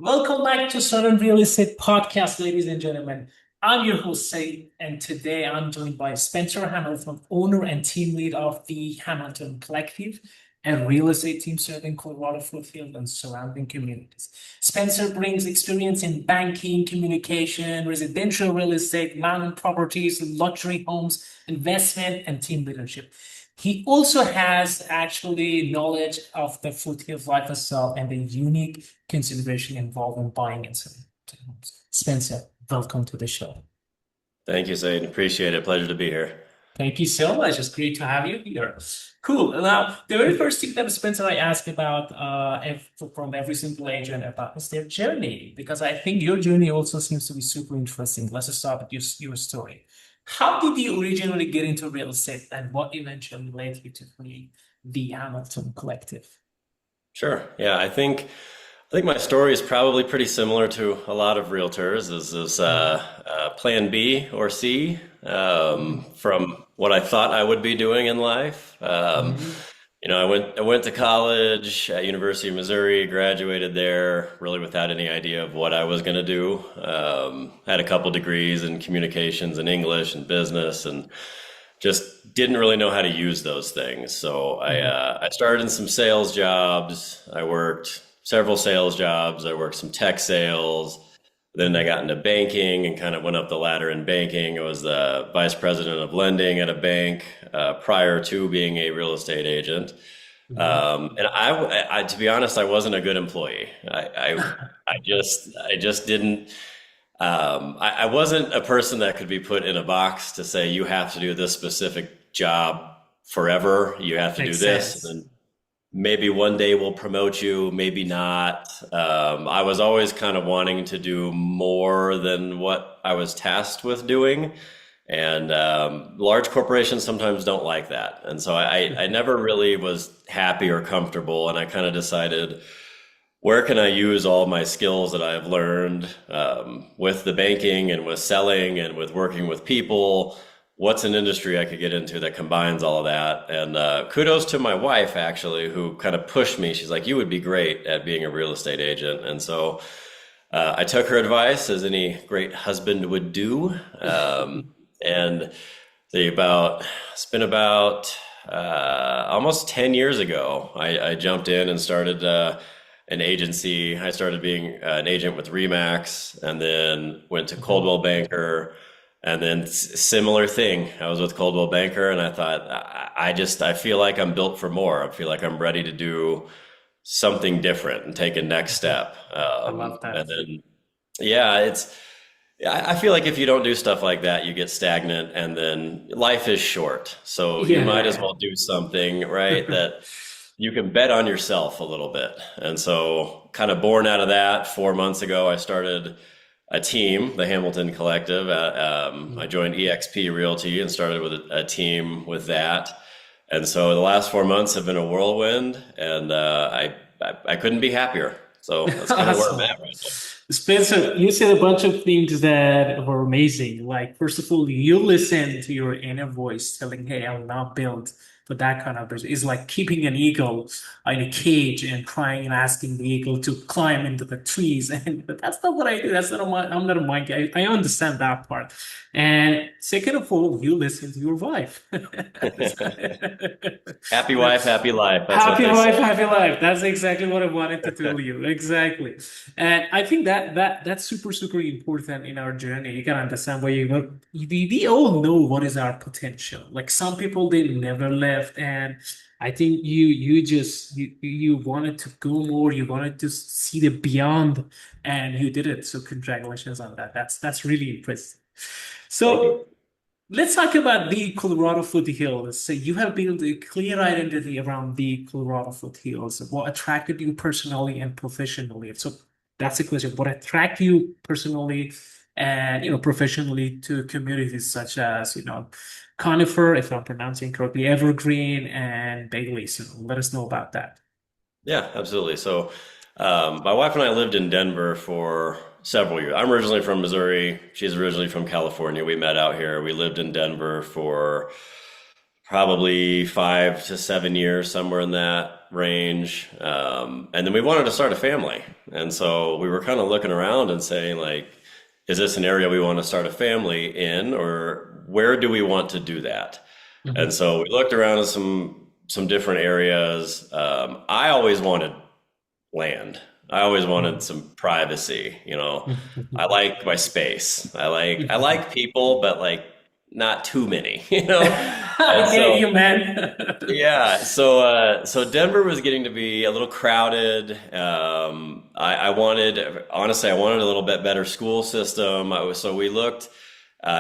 Welcome back to Southern Real Estate Podcast, ladies and gentlemen. I'm your host, Said, and today I'm joined by Spencer Hamilton, owner and team lead of the Hamilton Collective, a real estate team serving Colorado Foothills and surrounding communities. Spencer brings experience in banking, communication, residential real estate, land properties, luxury homes, investment, and team leadership. He also has actually knowledge of the foothills lifestyle and the unique consideration involved in buying and selling homes. Spencer, welcome to the show. Thank you, Zane. Appreciate it. Pleasure to be here. Thank you so much. It's great to have you here. Cool. Now, the very first thing that Spencer I ask about from every single agent about is their journey, because I think your journey also seems to be super interesting. Let's start with your story. How did you originally get into real estate and what eventually led you to create the Hamilton Collective? Sure. Yeah, I think my story is probably pretty similar to a lot of realtors. This is plan B or C from what I thought I would be doing in life. Mhm. I went to college at University of Missouri, graduated there really without any idea of what I was going to do. Had a couple degrees in communications and English and business, and just didn't really know how to use those things. So I started in some sales jobs. I worked several sales jobs. I worked some tech sales. Then I got into banking and kind of went up the ladder in banking. I was the vice president of lending at a bank prior to being a real estate agent. Mhm. And to be honest, I wasn't a good employee. I just didn't. I wasn't a person that could be put in a box to say you have to do this specific job forever. You have to do Makes this, sense. and then maybe one day we'll promote you, maybe not. I was always kind of wanting to do more than what I was tasked with doing. And large corporations sometimes don't like that. And so I never really was happy or comfortable. And I kind of decided, where can I use all my skills that I've learned with the banking and with selling and with working with people? What's an industry I could get into that combines all of that? And kudos to my wife, actually, who kind of pushed me. She's like, you would be great at being a real estate agent. And so I took her advice, as any great husband would do. And it's been about almost 10 years ago, I jumped in and started an agency. I started being an agent with Remax, and then went to Mhm. Coldwell Banker, and then similar thing. I was with Coldwell Banker, and I thought, I feel like I'm built for more. I feel like I'm ready to do something different and take a next Mhm. step. I love And that. then, yeah, I feel like if you don't do stuff like that, you get stagnant, and then life is short. So you might as Yeah. well do something, right, that you can bet on yourself a little bit. And so, kind of born out of that, 4 months ago, I started a team, the Hamilton Collective. I joined EXP Realty and started with a team with that. And so the last 4 months have been a whirlwind, and I couldn't be happier. So that's kind of where I'm Awesome. at right now. Spencer, you said a bunch of things that were amazing. Like, first of all, you listen to your inner voice telling, hey, I'm not built for that kind of person. It's like keeping an eagle in a cage and trying and asking the eagle to climb into the trees. And but that's not what I do. That's not my, I'm not a monkey. I understand that part. And second of all, you listen to your wife. Happy wife, happy life. That's what Happy they say. wife, happy life. That's exactly what I wanted to tell you. Exactly. And I think that's super important in our journey. You can understand where you go. We all know what is our potential. Like some people they never left, and I think you wanted to go more, you wanted to see the beyond, and you did it. So congratulations on that. That's really impressive. Thank you. So let's talk about the Colorado foothills. So you have built a clear identity around the Colorado foothills. What attracted you personally and professionally? So that's the question. What attracted you personally and professionally to communities such as Conifer, if I'm pronouncing correctly, Evergreen and Bailey. So let us know about that. Yeah, absolutely. So, my wife and I lived in Denver for several years. I'm originally from Missouri. She's originally from California. We met out here. We lived in Denver for probably 5 to 7 years, somewhere in that. range. And then we wanted to start a family. And so we were kind of looking around and saying, like, is this an area we want to start a family in, or where do we want to do that? And Mhm. so we looked around at some different areas. I always wanted land. I always wanted Mhm. some privacy, you know. I Mhm. like my space. I Mhm. like people, but like not too many, you know. And I get so you, man. yeah, so Denver was getting to be a little crowded. I wanted, honestly, I wanted a little bit better school system. So we looked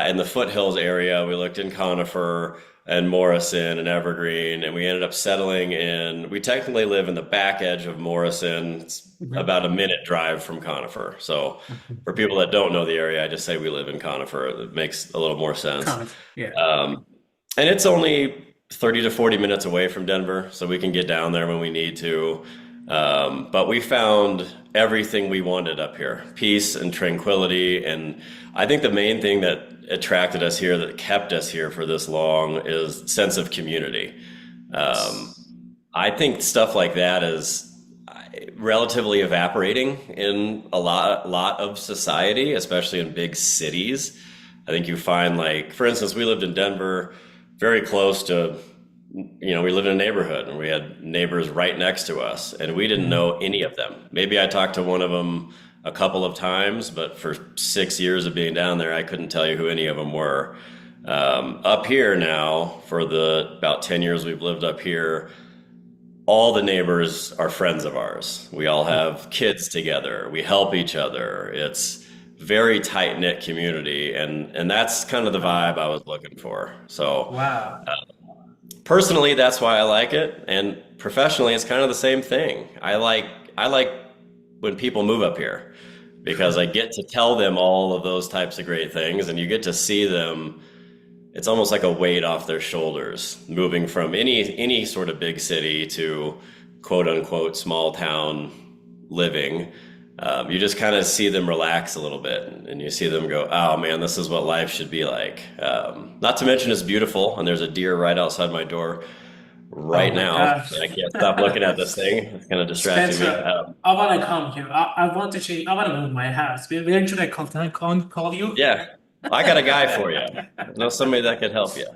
in the Foothills area. We looked in Conifer and Morrison and Evergreen, and we ended up settling in. We technically live in the back edge of Morrison. It's Mhm. about a minute drive from Conifer. So for Mhm. people that don't know the area, I just say we live in Conifer. It makes a little more sense. Comment. Yeah. Um, and it's only 30 to 40 minutes away from Denver, so we can get down there when we need to. But we found everything we wanted up here, peace and tranquility. And I think the main thing that attracted us here, that kept us here for this long, is sense of community. Um, Yes. I think stuff like that is relatively evaporating in a lot of society, especially in big cities. I think you find, like, for instance, we lived in Denver, very close to, we lived in a neighborhood and we had neighbors right next to us, and we didn't Mhm. know any of them. Maybe I talked to one of them a couple of times, but for 6 years of being down there, I couldn't tell you who any of them were. Up here now, for the about 10 years we've lived up here, all the neighbors are friends of ours. We all have kids together. We help each other. It's very tight knit community, and that's kind of the Wow. vibe I was looking for. So Wow. personally, that's why I like it, and professionally, it's kind of the same thing. I like when people move up here because I get to tell them all of those types of great things, and you get to see them. It's almost like a weight off their shoulders, moving from any sort of big city to quote unquote small town living. You just kind of see them relax a little bit, and you see them go, "Oh man, this is what life should be like." Not to mention it's beautiful, and there's a deer right outside my door Oh right my now, and I gosh. can't stop looking at this thing. It's kind of distracting me. Spencer, I want to come here. I want to change. I want to move my house. Where should I call? Can I call you? Yeah, I got a guy for you. I know somebody that could help you.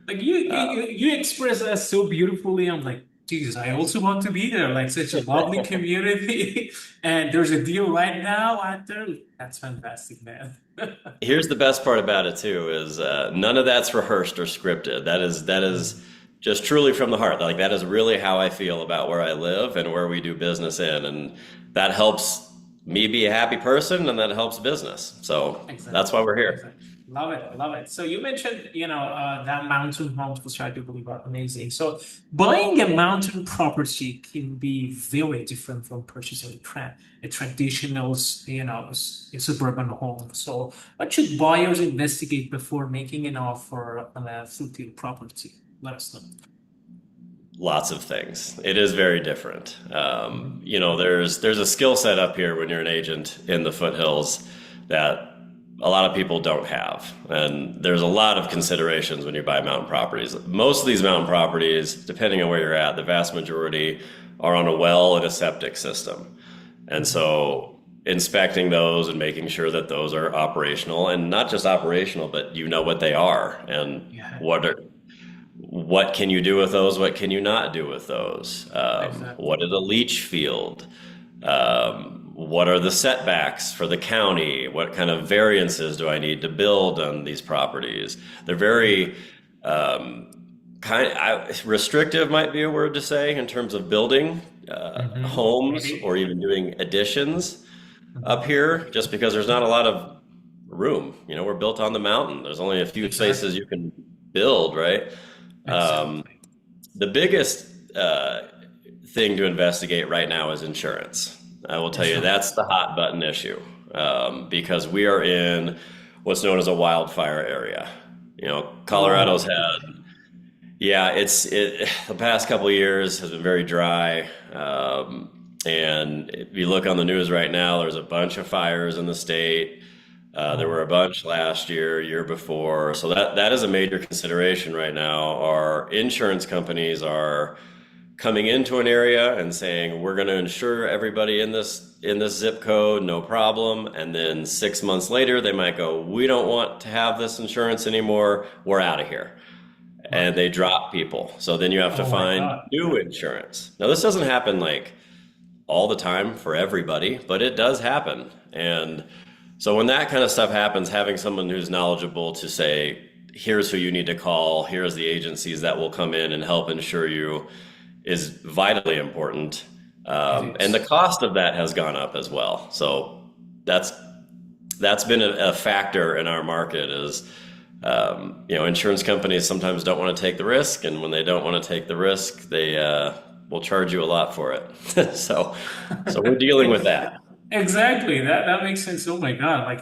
Like you, Uh, you express that so beautifully. I'm like, Jesus, I also want to be there. Like such a lovely community, and there's a deal right now out there. That's fantastic, man. Here's the best part about it too is none of that's rehearsed or scripted. That is just truly from the heart. Like that is really how I feel about where I live and where we do business in, and that helps me be a happy person, and that helps business. So that's Exactly. why we're here. Exactly. Love it. Love it. So you mentioned, that mountain homes, which I do believe are amazing. So buying a mountain property can be very different from purchasing a traditional, a suburban home. So what should buyers investigate before making an offer on a fruitful property? Let us know. Lots of things. It is very different. Mhm. There's a skill set up here when you're an agent in the foothills that a lot of people don't have, and there's a lot of considerations when you buy mountain properties. Most of these mountain properties, depending on where you're at, the vast majority are on a well and a septic system, and Mhm. so inspecting those and making sure that those are operational, and not just operational, but you know what they are and Yeah, what can you do with those? What can you not do with those? exactly. What is a leach field? What are the setbacks for the county? What kind of variances do I need to build on these properties? They're very um, restrictive, might be a word to say, in terms of building homes Maybe. or even doing additions up Mhm. here, just because there's not a lot of room. We're built on the mountain. There's only a few Exactly. places you can build, right? Um, Exactly. the biggest thing to investigate right now is insurance. I will tell you that's Insurance. the hot button issue because we are in what's known as a wildfire area. Colorado's Oh, had, yeah, the past couple of years has been very dry. And if you look on the news right now, there's a bunch of fires in the state. There were oh, a bunch last year before. So that is a major consideration right now. Our insurance companies are coming into an area and saying we're going to insure everybody in this zip code, no problem. And then 6 months later, they might go, we don't want to have this insurance anymore. We're out of here. And they drop people. So then you have to Oh my find God. new insurance. Now, this doesn't happen like all the time for everybody, but it does happen. And so when that kind of stuff happens, having someone who's knowledgeable to say, here's who you need to call, here's the agencies that will come in and help insure you is vitally important. It And the is. cost of that has gone up as well. So that's that's been a factor in our market is insurance companies sometimes don't want to take the risk, and when they don't want to take the risk, they will charge you a lot for it. So we're dealing with that. Exactly. That makes sense. Oh my God. Like,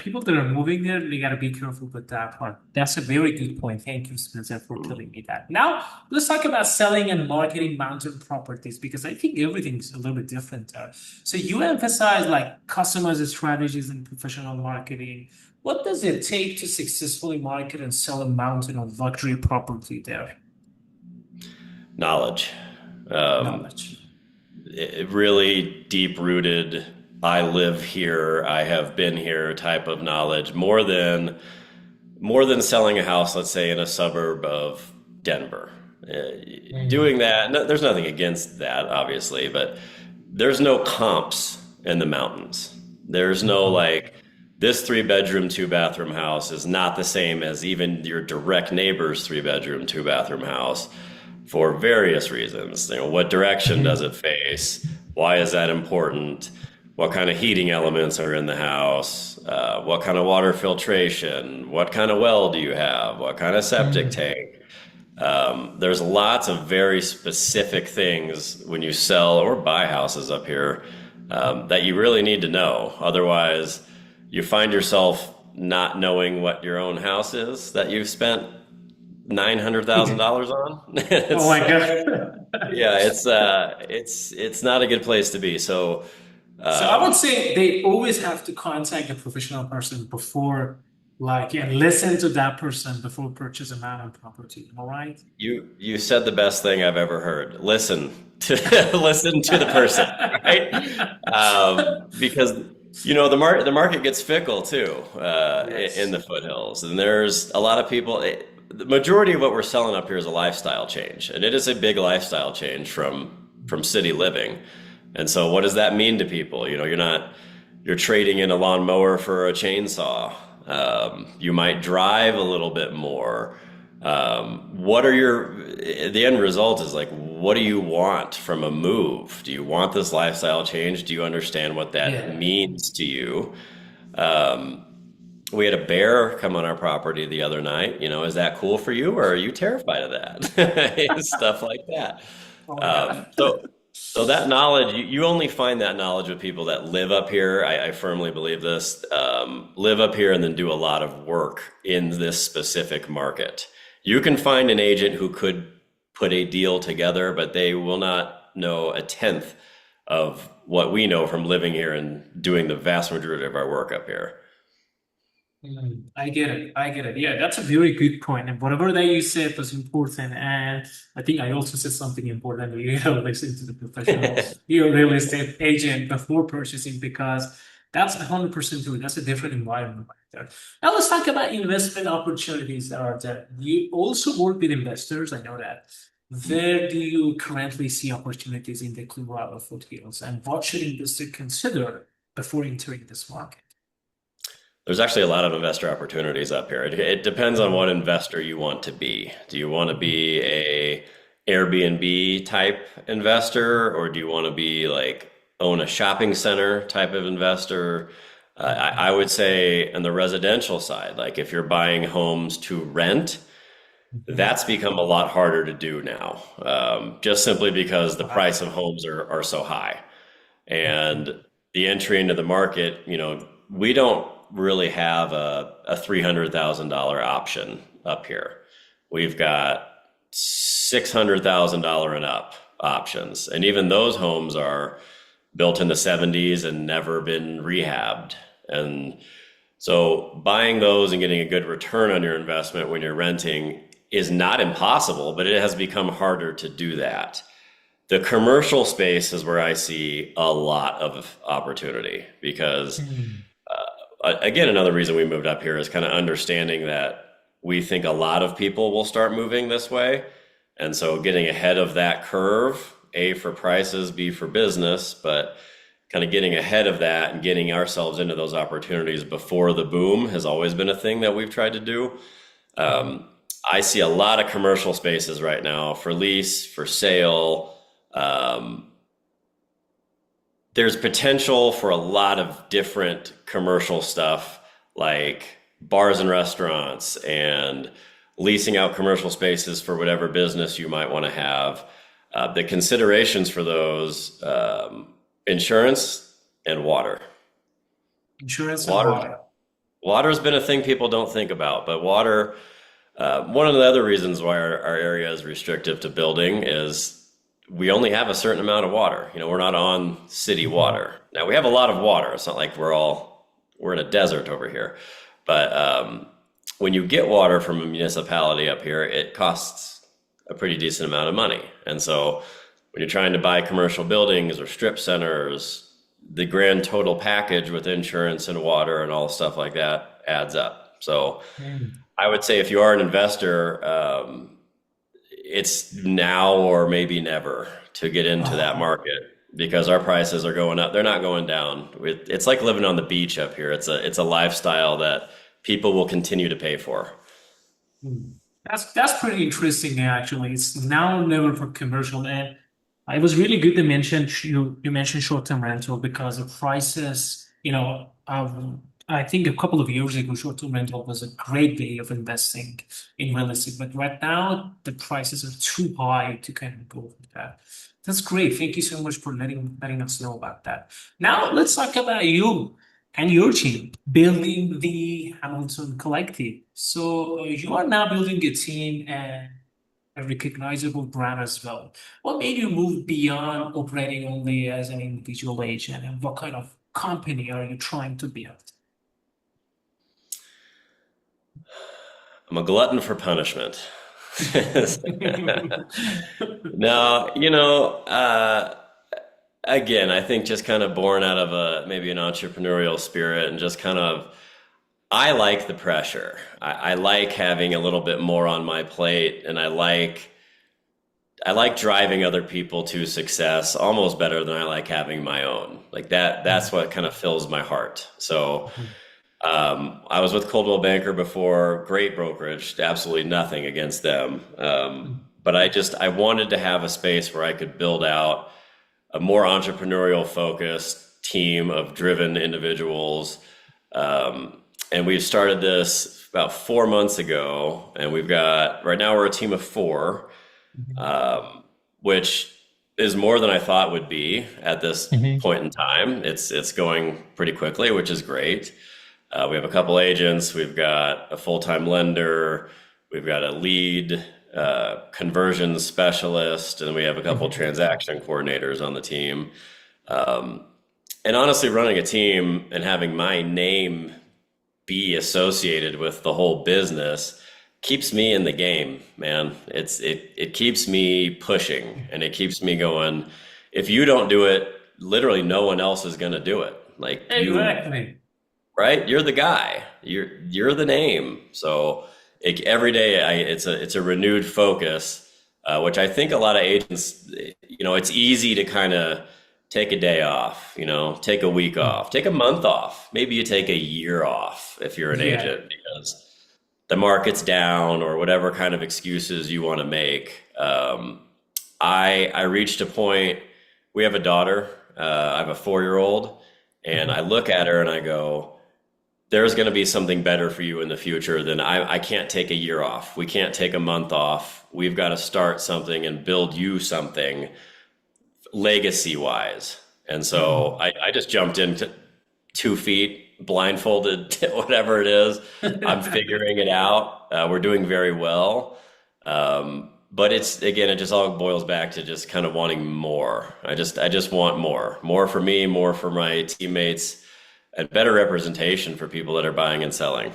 people that are moving there, they gotta be careful with that part. That's a very good point. Thank you, Spencer, for telling me that. Now, let's talk about selling and marketing mountain properties because I think everything's a little bit different there. So you emphasize like customers' strategies and professional marketing. What does it take to successfully market and sell a mountain or luxury property there? Knowledge. Um, Knowledge. Really deep rooted, I live here, I have been here type of knowledge, more than selling a house, let's say in a suburb of Denver. Mm. Doing that, no, there's nothing against that, obviously, but there's no comps in the mountains. There's no Mhm. like, this 3 bedroom, 2 bathroom house is not the same as even your direct neighbor's 3 bedroom, 2 bathroom house for various reasons. What direction does Mhm. it face? Why is that important? What kind of heating elements are in the house? What kind of water filtration? What kind of well do you have? What kind of septic Mhm. tank? There's lots of very specific things when you sell or buy houses up here that you really need to know. Otherwise, you find yourself not knowing what your own house is that you've spent $900,000 on. Oh It's my God. yeah, it's not a good place to be. So So I would um, say they always have to contact a professional person before, like, and listen to that person before purchase a mountain property. All right. you said the best thing I've ever heard. Listen to listen to the person, right? Because the market gets fickle too in Yes. the foothills, and there's a lot of people. The majority of what we're selling up here is a lifestyle change, and it is a big lifestyle change from city living. And so, what does that mean to people? You're trading in a lawnmower for a chainsaw. You might drive a little bit more. The end result is like, what do you want from a move? Do you want this lifestyle change? Do you understand what that Yeah. means to you? Um, we had a bear come on our property the other night. Is that cool for you, or are you terrified of that? Stuff like that. Oh my Um, God. so, so that knowledge, you only find that knowledge with people that live up here. I firmly believe this. Live up here and then do a lot of work in this specific market. You can find an agent who could put a deal together, but they will not know a tenth of what we know from living here and doing the vast majority of our work up here. I get it. I get it. Yeah, that's a very good point. And whatever that you said was important. And I think I also said something important. You gotta listen to the professional, your real estate agent before purchasing because that's 100% true. That's a different environment right there. Now let's talk about investment opportunities that are there. You also work with investors. I know that. Where do you currently see opportunities in the Colorado Foothills, and what should investors consider before entering this market? There's actually a lot of investor opportunities up here. It depends on what investor you want to be. Do you want to be a Airbnb type investor, or do you want to be like own a shopping center type of investor? I would say on the residential side, like if you're buying homes to rent, that's become a lot harder to do now, just simply because the price of homes are so high. And the entry into the market, we don't really have a $300,000 option up here. We've got $600,000 and up options. And even those homes are built in the 70s and never been rehabbed. And so buying those and getting a good return on your investment when you're renting is not impossible, but it has become harder to do that. The commercial space is where I see a lot of opportunity because, Mm. again, another reason we moved up here is kind of understanding that we think a lot of people will start moving this way. And so getting ahead of that curve, A for prices, B for business, but kind of getting ahead of that and getting ourselves into those opportunities before the boom has always been a thing that we've tried to do. Mhm. I see a lot of commercial spaces right now for lease, for sale. Um, there's potential for a lot of different commercial stuff like bars and restaurants and leasing out commercial spaces for whatever business you might want to have. The considerations for those insurance and water. Insurance and Water, water. water's been a thing people don't think about, but water. One of the other reasons why our area is restrictive to building is we only have a certain amount of water. We're not on city Mhm. water. Now we have a lot of water. It's not like we're in a desert over here. But when you get water from a municipality up here, it costs a pretty decent amount of money. And so when you're trying to buy commercial buildings or strip centers, the grand total package with insurance and water and all stuff like that adds up. So Mm. I would say if you are an investor, it's now or maybe never to get into that Oh. market because our prices are going up. They're not going down. It's like living on the beach up here. It's a lifestyle that people will continue to pay for. Mm. That's pretty interesting actually. It's now never for commercial and it was really good to mention you mentioned short-term rental because the prices, I think a couple of years ago short-term rental was a great way of investing in real estate, but right now the prices are too high to kind of go with that. That's great. Thank you so much for letting us know about that. Now let's talk about you and your team building the Hamilton Collective. So you are now building a team and a recognizable brand as well. What made you move beyond operating only as an individual agent, and what kind of company are you trying to build? I'm a glutton for punishment. No, again, I think just kind of born out of maybe an entrepreneurial spirit and just kind of I like the pressure. I like having a little bit more on my plate, and I like driving other people to success almost better than I like having my own. Like that. That's what kind of fills my heart. So I was with Coldwell Banker before, great brokerage, absolutely nothing against them. But I wanted to have a space where I could build out a more entrepreneurial focused team of driven individuals. And we've started this about 4 months ago, and right now we're a team of four, which is more than I thought would be at this point in time. It's going pretty quickly, which is great. We have a couple agents, we've got a full-time lender, we've got a lead conversion specialist, and we have a couple transaction coordinators on the team. And honestly, running a team and having my name be associated with the whole business keeps me in the game, man. It keeps me pushing and it keeps me going. If you don't do it, literally no one else is going to do it. Like you, Exactly. right? You're the guy. You're the name. So every day, it's a renewed focus, which I think a lot of agents, it's easy to kind of take a day off, take a week off, take a month off. Maybe you take a year off if you're an Yeah. agent because the market's down or whatever kind of excuses you want to make. I reached a point. We have a daughter. I have a 4-year old, and I look at her and I go, there's going to be something better for you in the future than I can't take a year off. We can't take a month off. We've got to start something and build you something legacy wise. And so I just jumped into 2 feet, blindfolded, whatever it is. I'm figuring it out. We're doing very well. But again, it just all boils back to just kind of wanting more. I just want more for me, more for my teammates, and better representation for people that are buying and selling.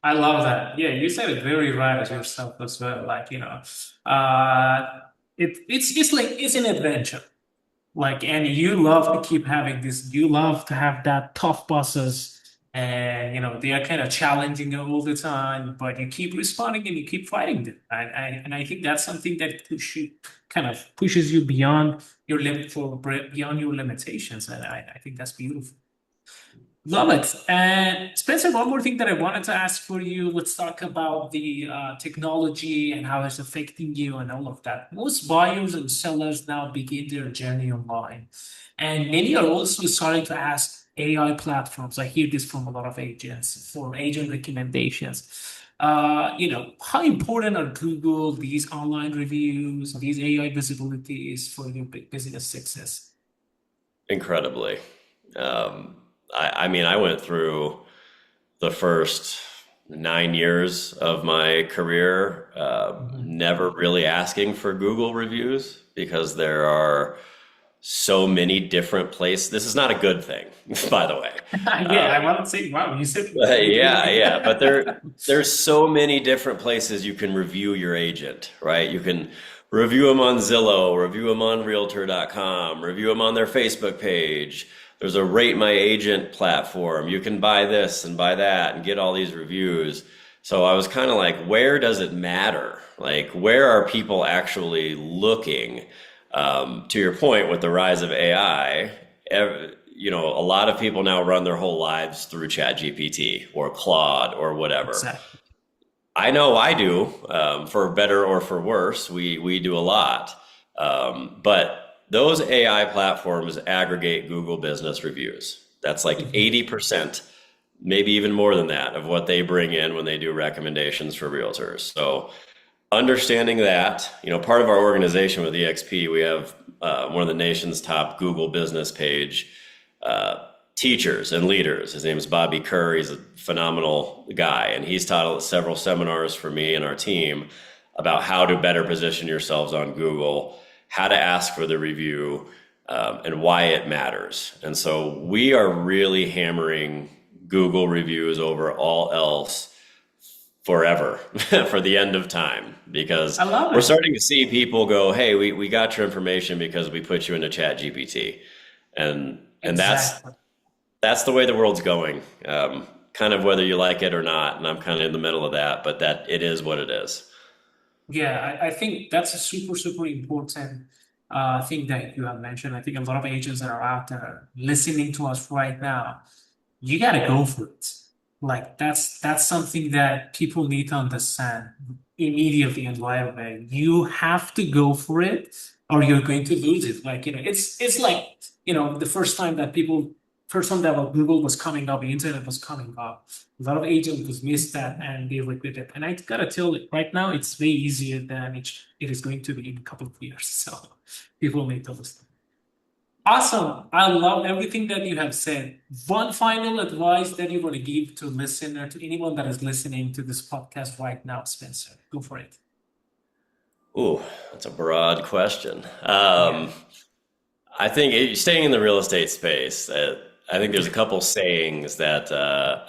I love that. Yeah, you said it very right as yourself as well. Like, uh, It's an adventure. Like, and you love to keep having this, you love to have that tough bosses, and they are kind of challenging you all the time, but you keep responding and you keep fighting them. And I think that's something that kind of pushes you beyond your beyond your limitations. And I think that's beautiful. Love it. And Spencer, one more thing that I wanted to ask for you. Let's talk about the technology and how it's affecting you and all of that. Most buyers and sellers now begin their journey online. And many are also starting to ask AI platforms. I hear this from a lot of agents for agent recommendations. How important are Google, these online reviews, these AI visibilities for your business success? Incredibly. Um, I mean, I went through the first 9 years of my career, Mhm. never really asking for Google reviews because there are so many different places. This is not a good thing, by the way. Yeah, I want to say, wow, you said Yeah, literally. yeah, but there's so many different places you can review your agent, right? You can review them on Zillow, review them on Realtor.com, review them on their Facebook page. There's a Rate My Agent platform. You can buy this and buy that and get all these reviews. So I was kind of like, where does it matter? Like, where are people actually looking? To your point, with the rise of AI, a lot of people now run their whole lives through ChatGPT or Claude or whatever. Exactly. I know I do, for better or for worse. We do a lot, but those AI platforms aggregate Google business reviews. That's like Mhm. 80%, maybe even more than that, of what they bring in when they do recommendations for realtors. So understanding that, part of our organization with EXP, we have one of the nation's top Google business page uh, teachers and leaders. His name is Bobby Kerr. He's a phenomenal guy, and he's taught several seminars for me and our team about how to better position yourselves on Google, how to ask for the review, and why it matters. And so we are really hammering Google reviews over all else forever for the end of time because I love we're it. starting to see people go, hey, we got your information because we put you into chat gpt and Exactly. that's the way the world's going, kind of whether you like it or not, and I'm kind of in the middle of that, but that it is what it is. Yeah, I think that's a super, super important thing that you have mentioned. I think a lot of agents that are out there listening to us right now, you got to go for it. Like that's something that people need to understand immediately and right away. You have to go for it, or you're going to lose it. Like it's like the first time that Google was coming up, the internet was coming up. A lot of agents was missed that and they regret it. And I gotta tell you, right now it's way easier than it is going to be in a couple of years. So people need to listen. Awesome. I love everything that you have said. One final advice that you want to give to listener, to anyone that is listening to this podcast right now, Spencer. Go for it. Ooh, that's a broad question. Yeah. I think staying in the real estate space, I think there's a couple sayings that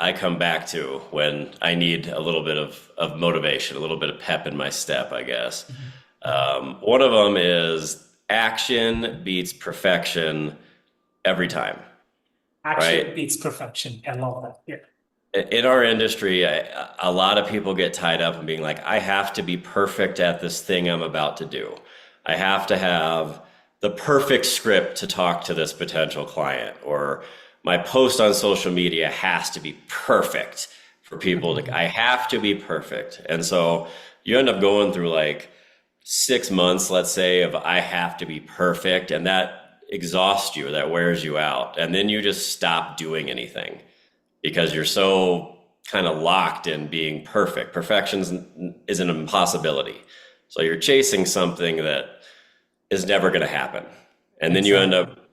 I come back to when I need a little bit of motivation, a little bit of pep in my step, I guess. Mhm. Mhm. One of them is action beats perfection every time, right? Action beats perfection. I love that. Yeah. In our industry, a lot of people get tied up in being like, I have to be perfect at this thing I'm about to do. I have to have the perfect script to talk to this potential client, or my post on social media has to be perfect for people to, Mhm. I have to be perfect. And so you end up going through like 6 months, let's say, of I have to be perfect, and that exhausts you, that wears you out. And then you just stop doing anything because you're so kind of locked in being perfect. Perfection is an impossibility. So you're chasing something that is never going to happen. And then you end Exactly. up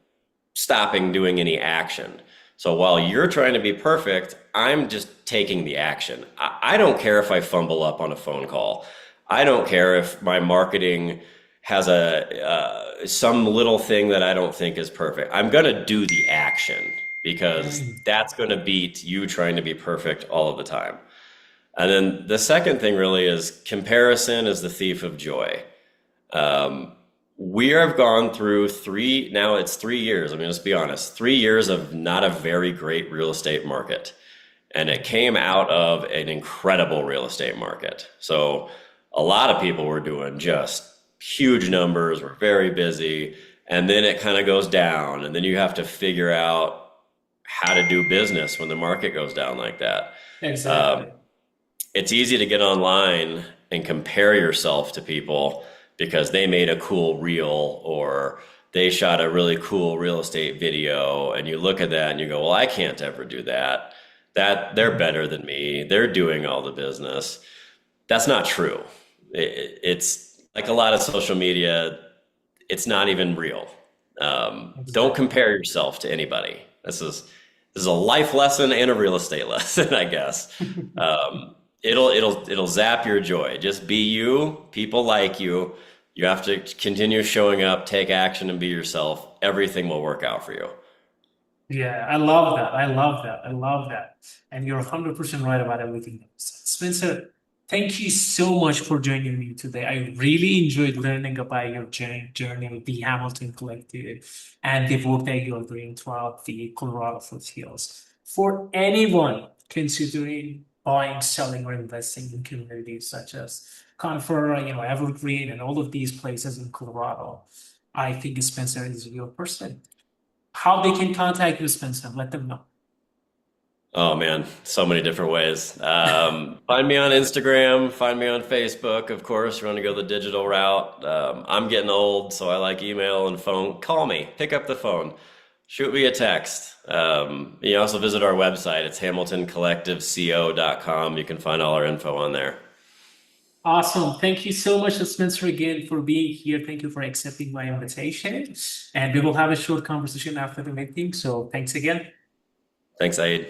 stopping doing any action. So while you're trying to be perfect, I'm just taking the action. I don't care if I fumble up on a phone call. I don't care if my marketing has a some little thing that I don't think is perfect. I'm going to do the action because Mm. that's going to beat you trying to be perfect all of the time. And then the second thing really is comparison is the thief of joy. We have gone through now it's 3 years. I mean, let's be honest, 3 years of not a very great real estate market. And it came out of an incredible real estate market. So a lot of people were doing just huge numbers, were very busy, and then it kind of goes down, and then you have to figure out how to do business when the market goes down like that. Um, Exactly. it's easy to get online and compare yourself to people because they made a cool reel or they shot a really cool real estate video, and you look at that and you go, well, I can't ever do that. That they're better than me. They're doing all the business. That's not true. It's like a lot of social media, it's not even real. Don't Exactly. compare yourself to anybody. This is a life lesson and a real estate lesson, I guess. It'll zap your joy. Just be you. People like you. You have to continue showing up, take action, and be yourself. Everything will work out for you. Yeah, I love that. I love that. I love that. And you're 100% right about everything you said. Spencer, thank you so much for joining me today. I really enjoyed learning about your journey with the Hamilton Collective and the work that you're doing throughout the Colorado Foothills. For anyone considering buying, selling, or investing in communities such as Conifer, Evergreen, and all of these places in Colorado, I think Spencer is your person. How they can contact you, Spencer? Let them know. Oh man, so many different ways. Find me on Instagram, find me on Facebook, of course. You want to go the digital route. I'm getting old, so I like email and phone. Call me, pick up the phone, shoot me a text. You also visit our website. It's hamiltoncollectiveco.com. You can find all our info on there. Awesome. Thank you so much, Spencer, again for being here. Thank you for accepting my invitation. And we will have a short conversation after the meeting. So thanks again. Thanks, Aid.